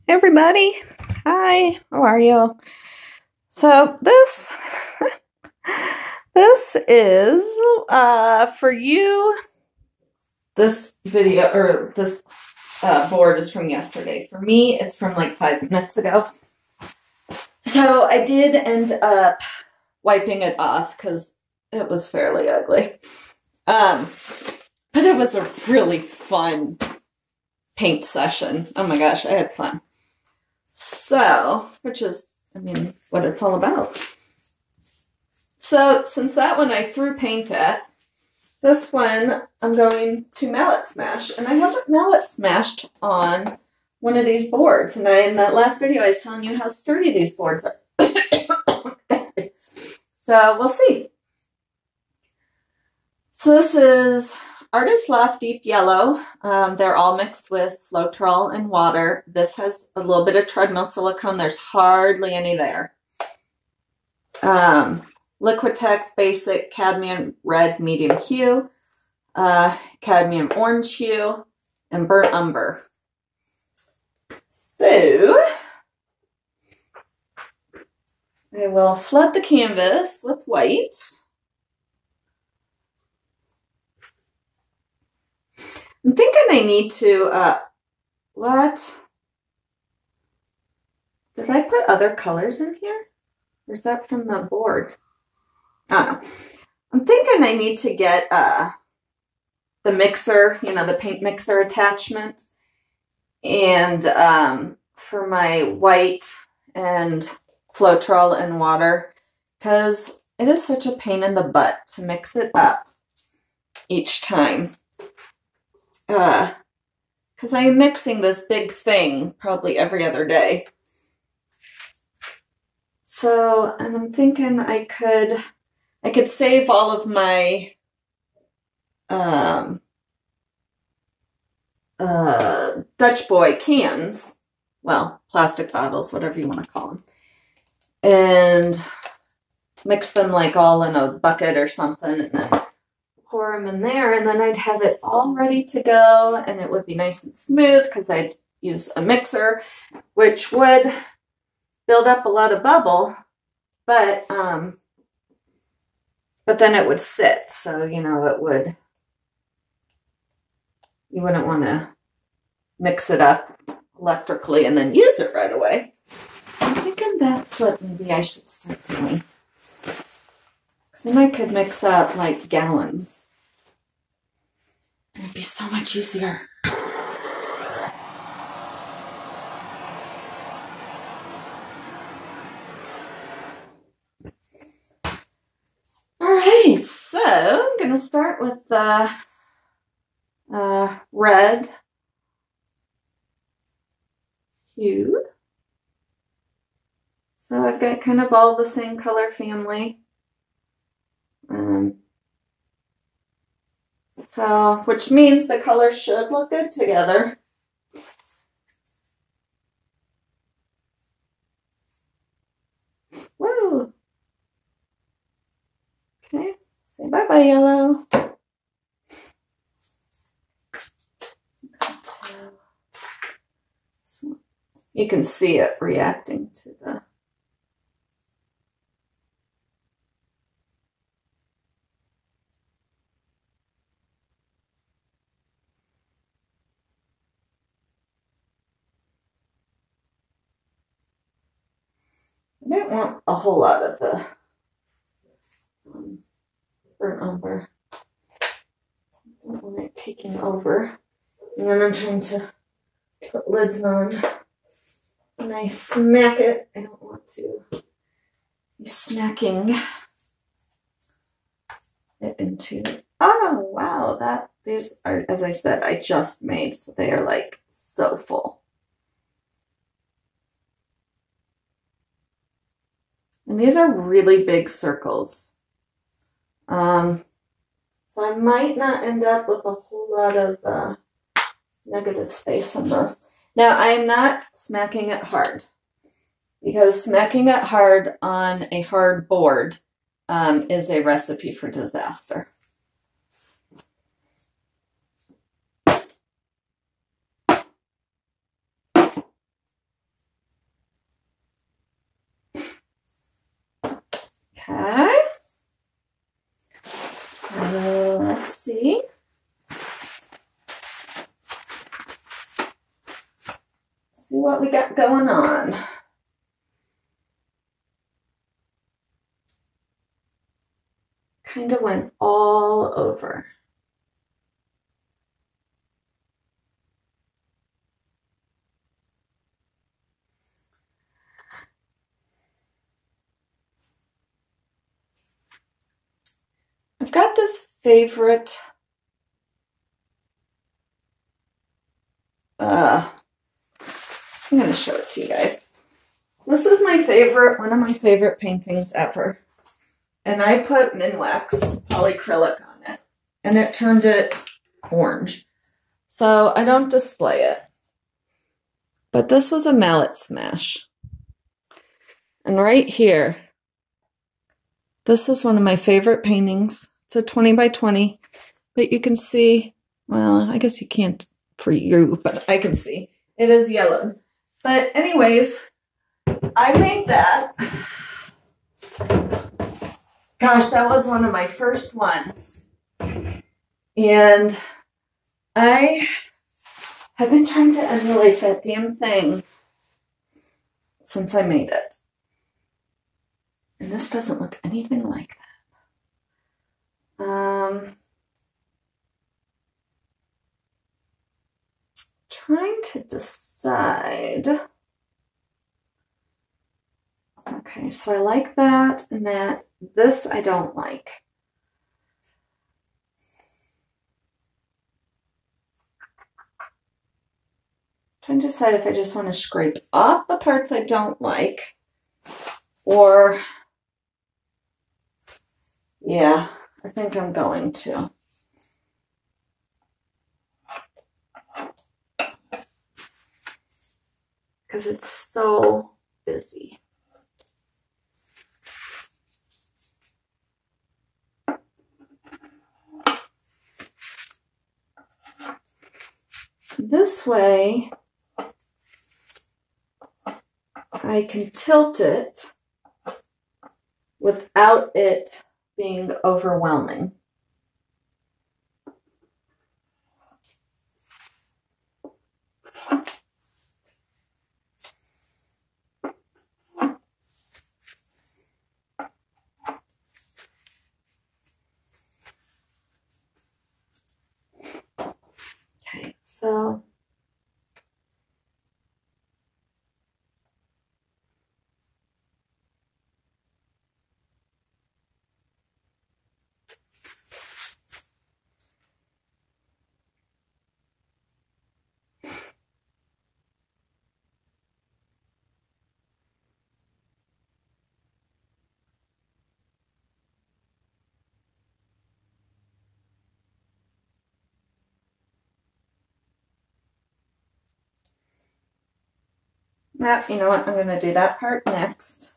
Hey everybody. Hi, how are you? So this is for you. This video or this board is from yesterday. For me, it's from like 5 minutes ago. So I did end up wiping it off because it was fairly ugly. But it was a really fun paint session. Oh my gosh, I had fun. So, which is, I mean, what it's all about. So, since that one I threw paint at, this one I'm going to mallet smash. And I haven't mallet smashed on one of these boards. And in that last video, I was telling you how sturdy these boards are. So, we'll see. So, this is Artist Loft Deep Yellow. They're all mixed with Floetrol and water. This has a little bit of treadmill silicone. There's hardly any there. Liquitex Basic Cadmium Red Medium Hue, Cadmium Orange Hue, and Burnt Umber. So, I will flood the canvas with white. I'm thinking I need to, what? Did I put other colors in here? Or is that from the board? I don't know. I'm thinking I need to get the mixer, you know, the paint mixer attachment. And for my white and Floetrol and water, because it is such a pain in the butt to mix it up each time. Because I am mixing this big thing probably every other day. So, and I'm thinking I could save all of my Dutch Boy cans, well, plastic bottles, whatever you want to call them, and mix them like all in a bucket or something, and then pour them in there, and then I'd have it all ready to go, and it would be nice and smooth because I'd use a mixer, which would build up a lot of bubble, but then it would sit, so, you know, you wouldn't want to mix it up electrically and then use it right away. I'm thinking that's what maybe I should start doing. Because then I could mix up like gallons. It'd be so much easier. Alright, so I'm going to start with the red hue. So I've got kind of all the same color family. So, which means the colors should look good together. Woo! Okay, say bye-bye, yellow. You can see it reacting to the... I didn't want a whole lot of the burnt umber. I don't want it taking over. And then I'm trying to put lids on. When I smack it, I don't want to be smacking it into... Oh, wow. These are, as I said, I just made, so they are like so full. And these are really big circles. So I might not end up with a whole lot of negative space on this. Now, I'm not smacking it hard, because smacking it hard on a hard board is a recipe for disaster. Okay. So let's see. See what we got going on. Kind of went all over. I've got this favorite I'm going to show it to you guys. This is my favorite, one of my favorite paintings ever. And I put Minwax polyacrylic on it. And it turned it orange. So I don't display it. But this was a Mallet smash. And right here, this is one of my favorite paintings. It's a 20 by 20. But you can see, well, I guess you can't for you, but I can see. It is yellow. But anyways, I made that. Gosh, that was one of my first ones. And I have been trying to emulate that damn thing since I made it. And this doesn't look anything like that. Trying to decide. Okay, so I like that and that. This I don't like. Trying to decide if I just want to scrape off the parts I don't like, or yeah, I think I'm going to. Because it's so busy. This way, I can tilt it without it being overwhelming. Okay, so yeah, you know what? I'm going to do that part next.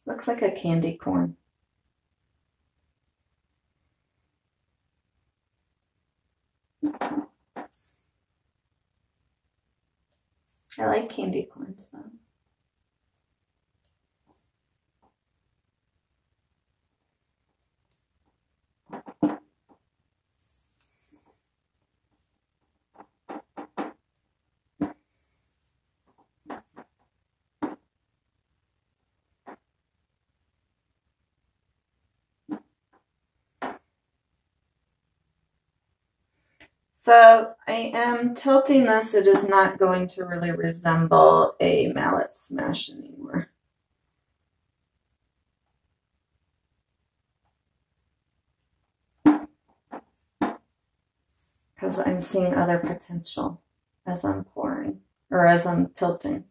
Looks like a candy corn. I like candy corns though. So I am tilting this. It is not going to really resemble a mallet smash anymore. Because I'm seeing other potential as I'm pouring, or as I'm tilting.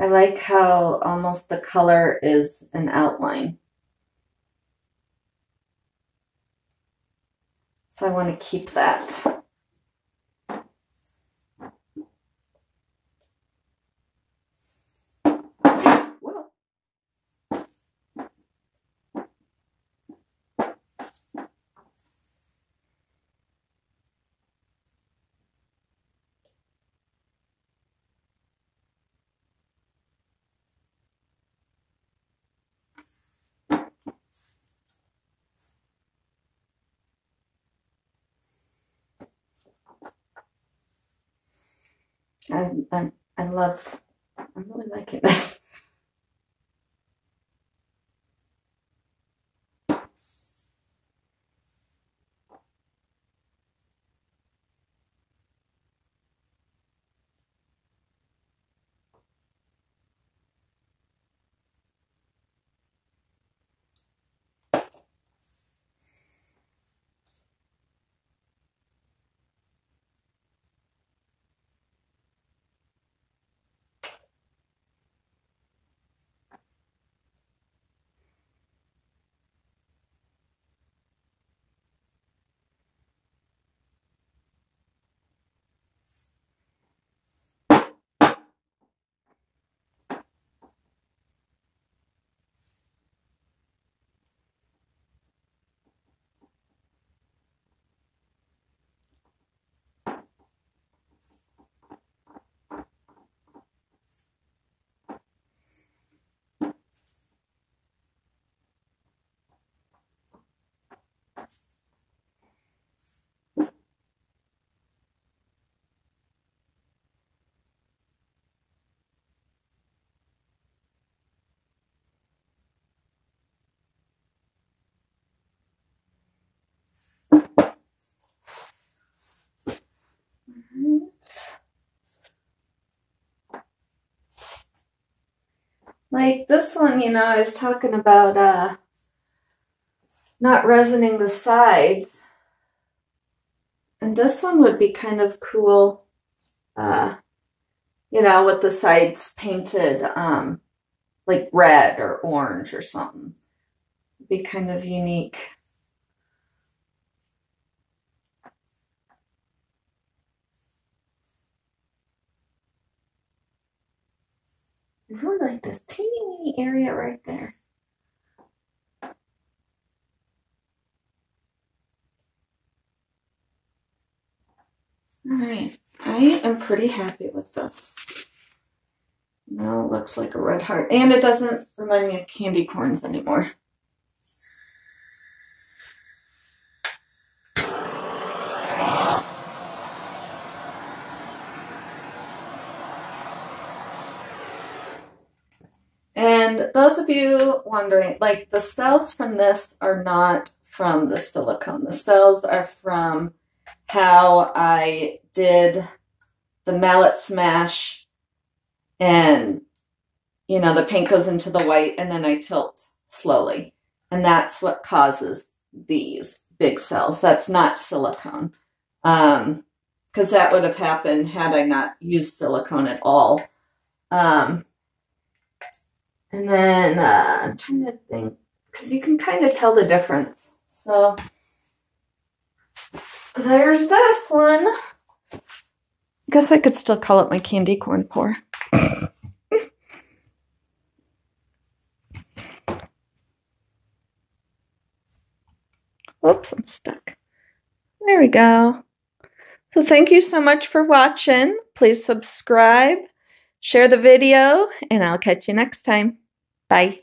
I like how almost the color is an outline. So I want to keep that. I'm really liking this. Like this one, I was talking about not resining the sides. And this one would be kind of cool, with the sides painted like red or orange or something. It'd be kind of unique. I really like this teeny weeny area right there. All right, I am pretty happy with this. Now it looks like a red heart, and it doesn't remind me of candy corns anymore. And those of you wondering, like the cells from this are not from the silicone. The cells are from how I did the mallet smash, and the paint goes into the white and then I tilt slowly. And that's what causes these big cells. That's not silicone. Because that would have happened had I not used silicone at all. And then I'm trying to think, because you can kind of tell the difference. So there's this one. I guess I could still call it my candy corn pour. Oops, I'm stuck. There we go. So thank you so much for watching. Please subscribe, share the video, and I'll catch you next time. Bye.